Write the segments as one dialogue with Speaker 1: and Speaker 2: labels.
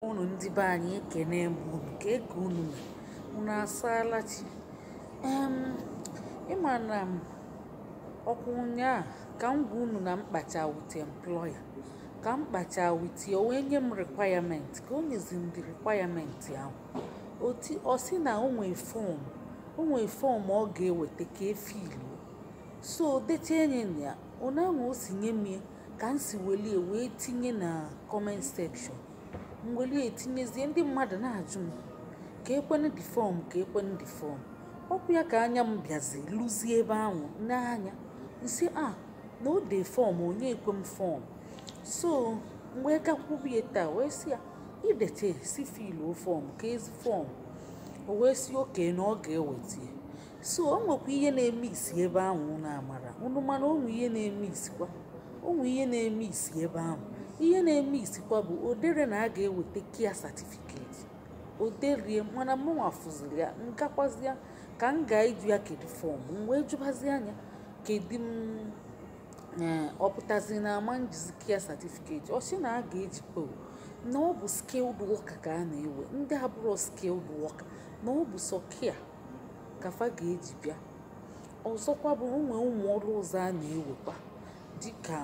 Speaker 1: unu ndị be anyị ekene m unu ka ego unu mee unu asaala chi ịma na ọkwa ụnyaa ka m gwa unu na mkpacha wit employer ka mkpacha wit ya wee nye m requirement ka o nyezi m dị requirement ahụ ọ sị na o nwee fọm ọ ga-eweta ka efilu so dete enye na ya ụna ahụ o si nye m ya ka m si welie wee tinye na comment section m welie etinyezie ndị mmadụ na-ajụ m ka ekwenu dị fọm ka ekwenu dị fọm ọkụ ya ka anya m bịazi lụzie ebe ahụ n'anya nsị na o de fọm onye ekwe m fọm so mgbe gakwubie taa wee sị ya idete si filu fọm ka ezi fọm o wee si oke na ọ ga-eweta so o nwekwa ihe na-eme isi ebe ahụ na-amara unu mana onwe ihe na-eme isikwa onwe ihe na-eme isi ebe ahụ ihe na-eme isikwa bụ odere na a ga-eweta kia certificate oderie mana m nwafụziri ya nkakwazi ya ka m ga-eju ya kedu fọm m wee jụbazi anya kedu m ọpụtazi na ama njizi kia certificate ọ sị na a ga-ejikwa na ọ bụ skilled worker ka a na-ewe ndị abụrụ skilled worker na ọ bụ sọ kia kafa ga-eji bịa ọzọkwa bụ ụmụ ọrụ ụzọ a na-ewekwa dịka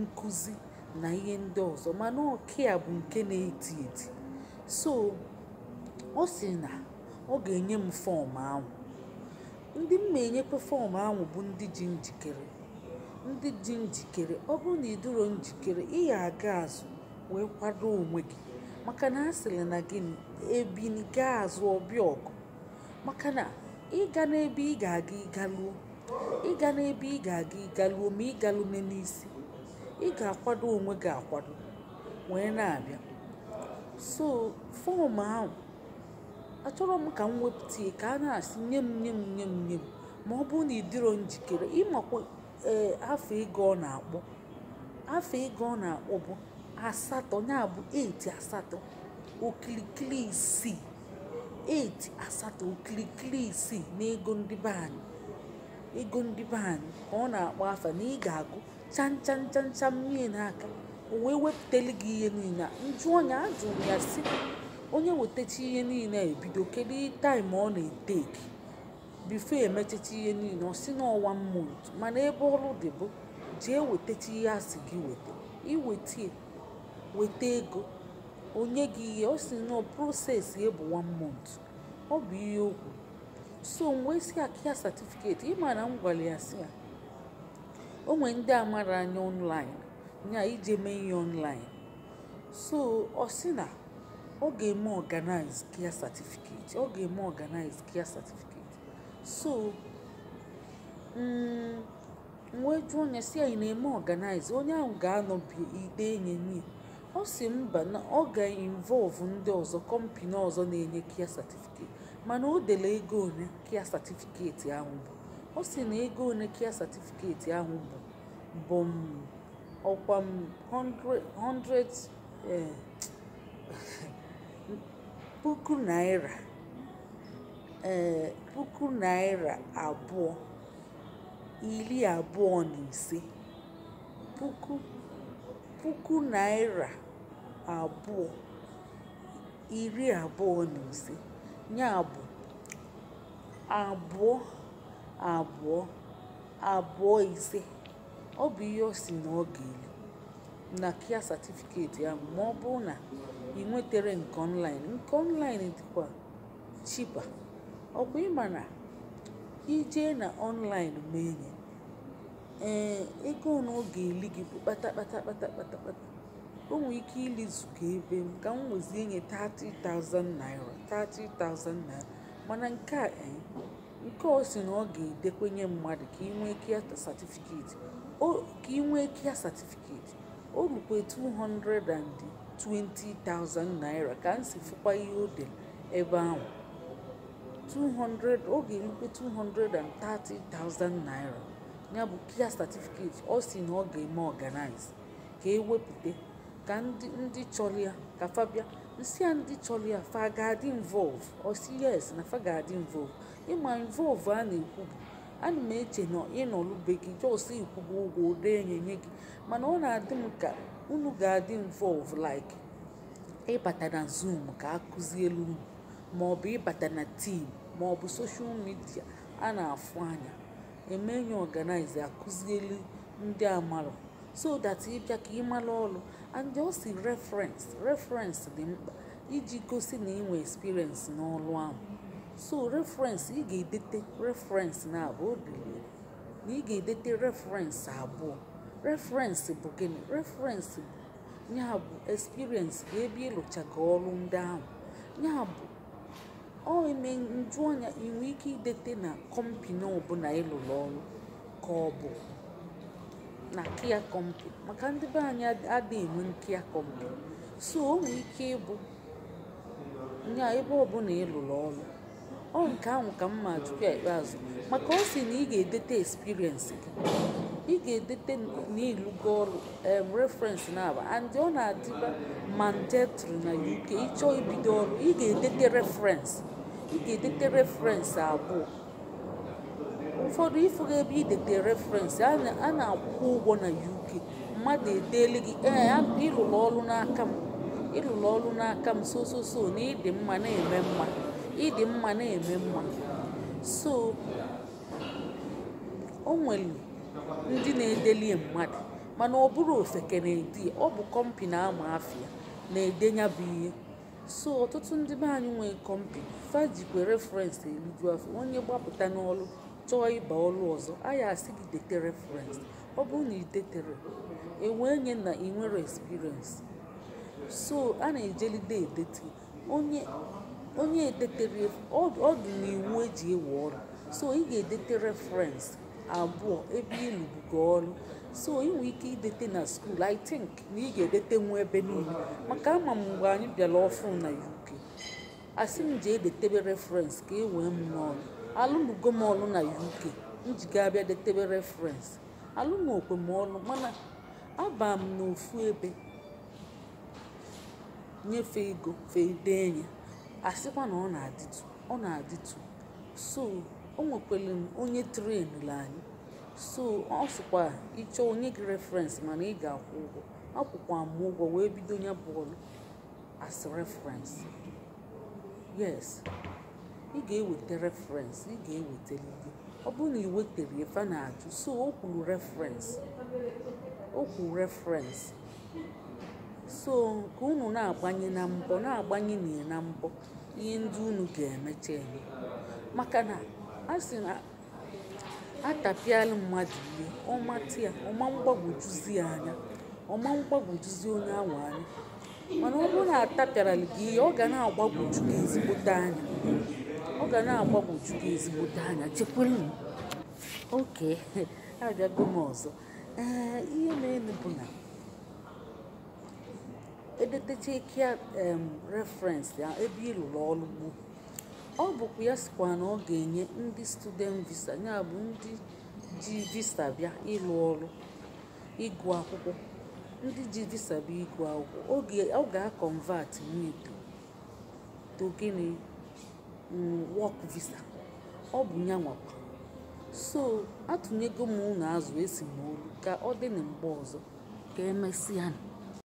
Speaker 1: nkụzi na ihe ndị ọzọ mana ọkia bụ nke na-eti eti so ọ sị na ọ ga-enye m fọm ahụ ndị m na-enyekwa fọm ahụ bụ ndị ji njikere ọ bụrụ na ịdịrọ njikere ị ya aga azụ wee kwado onwe gị maka na a sịrị na gị ebini gaa azụ ọbịa ọgụ maka na ịga n'ebe ị ga-aga ịgaluo ma ịgalu n'isi ị ga-akwado onwe gị akwado wee na-abịa so fọm ahụ achọrọ m ka m wepụta ka a na-asị nye m ma ọ bụrụ na ịdịrọ njikere ịmakwa afọ ego ọ na-akpọ bụ asatọ ya bụ 8 asatọ okilikili isii 8 asatọ okilikili isii n'ego ndị be anyị ka ọ na-akpọ afa na ị ga-agụ chanchancha mmiri n'aka o wee wepụtali gị ihe niile njụ onye ajụrụ ya si onye wetacha ihe niile ebido kedu taịm ọ na-eteki bifo emechacha ihe niile ọ si n'ọwa mmụntụ mana ebe ọrụ dị bụ jee wetacha ihe asị gị weta ego onye gị ihe ọ si na prosesi ebu 1 month ọ bụ ihe okwu so wee si akia certificate ịma na m gwara ya si ya o nwere ndị amara anya online nya ije mee ihe online so ọ si na ọ ga-eme organize kia certificate so wee jụọ onye si anyị na-eme organize onye ahụ ga-anọbi ide enye nye ọ si mba na ọ ga-involve ndị ọzọ kọmpani ọzọ na-enye kia certificate mana o dele ego one kia certificate ahụ bụ ọ si na ego one kia certificate ahụ bụ ọkwa 100 puku naira abụọ 25 puku naira abụọ 25 ya bụ abụọ ise ọ bụ ihe o si na ọ ga-eli na kia certificate ya ma ọ bụrụ na ị nwetere nke online dịkwa cheaper ọkwa ịma na ije na online menye ego na ọ ga-eli gị bụ kpata o nwere ike ilizuga ebe m ka m wezie nye 30,000 naira mana nke o si na ọ ga-edekwenye mmadụ ka ị nwee kia certificate o rukwe 220,000 naira ka m si fụkwa ihe o dere ebe ahụ 200 ọ ga-erukwe 230,000 naira ya bụ kia certificate ọ si na ọ ga-eme organize ka ewepụta ka ndị chọrọ ya ka fabia nsị a ndị chọrọ ya fa ga-adị involve ọ si yes na fa ga-adị involve ịma involve a na-ekwu bụ ana m eche na ịnọlube gị jos ikwugo ụgwọ ode enyenye gị mana ọ na-adị m ka unu ga-adị involve like ịbata na Zoom ka akụzielu unu, maọbụ ịbata na Team maọbụ soshal midia a na-afụ anya emenye organize akụzielu ndị amalụ so that ịbịa ka ịmala ọlụ. And o si reference dị mkpa iji gosi na inwe experience n'ọlụ ahụ. So reference ị ga-edete reference na abụ odili na ị ga-edete reference abụọ. Reference bụ gịnị? Reference bụ ya bụ experience bụ ebe ịlụchaga ọrụ ndị ahụ. Ya bụ ọ eme njụanya inwe ike idete na kọmpani ọbụla ịlụrụ ọrụ ka ọ bụ na kia kọmpani, maka ndị be anyị adịghị enwe kia kọmpani. So o nwere ike ịbụ nya ebe ọbụla ịlụrụ ọrụ. Ọ nke ahụ ka mma tupu ikpeazụ, maka ọ sị na ị ga-edete experience gị, ị ga-edete n'ilugo ọrụ reference na-aba, and ọ na-adịba mandatory na UK. Ịchọọ ibido ọrụ ị ga-edete reference abụọ. Ụfọdụ ịfụga ebe idete reference a na-akwụ ụgwọ na UK, mmadụ edeli gị ịlụrụ ọrụ n'aka m so na ịdị mma na-eme mma. So o nwere ndị na-edeli mmadụ mana ọ bụrụ ofeke na-edi, ọ bụ kọmpani ama afịa na-edenya bụ ihe. So ọtụtụ ndị be anyị nwere kọmpani fajikwe reference eliju afọ. Onye gbapụta n'ọrụ chọọ ịba ọrụ ọzọ aya asị gị dete reference. Ọ bụrụ na idetere enwee nye na ị nwere experience, so a na-ejelide edete onye edetere ọ dị n'iwu eji ewe ọrụ. So ị ga-edete reference abụọ ebe ịlụbugo ọrụ. So ị nwere ike idete na school, I think na ị ga-edete nwa ebe niile, maka ama m mgbe anyị bịara ọfụ na UK asị m jee edetebe reference ka e wee m n'ọrụ. Alụnugo m ọrụ na UK njiga abịa detebe reference, alụnokwe m ọrụ, mana aba m n'ofu ebe nyefe ego fede enye asịkwa na ọ na-adịtụ. So o nwekwere onye trenụrụ anyị, so ọ sịkwa ịchọ onye gị reference mana ị ga-akwụ ụgwọ. Akwụkwa m ụgwọ wee bido ya bụ ọrụ as reference. Yes, ị ga-eweta reference, ị ga-ewetele gị. Ọ bụrụ na ị wetere efe na-ajụ. So o kwuru reference. So ka unu na-agbanye na mbọ ihe ndị unu ga-emecha eme, maka na a sị na atapịala mmadụ ihe ọmatị ya ọma mgbagwojuzi anya, ọma mgbagwojuzi onye ahụ anya. Mana ọ bụrụ na atapịara gị ihe ọ ga na-agbagwoju gị ezigbote anya, chekwelu m. Oke, abịago m ọzọ. Ihe na-enu bụ na edetecha kia reference ya ebe ịlụrụ ọrụ bụ ọ bụkwa ya sikwa na ọ ga-enye ndị student visa, ya bụ ndị ji visa bịa ịlụ ọrụ ịgụ akwụkwọ. Ndị ji visa bịa ịgụ akwụkwọ ọ ga-convert to gịnị work visa. Ọ bụ ya nwakwa. So atụnyego m unu azụ esi m olu ka ọ dị na mgbe ọzọ ka emesịa.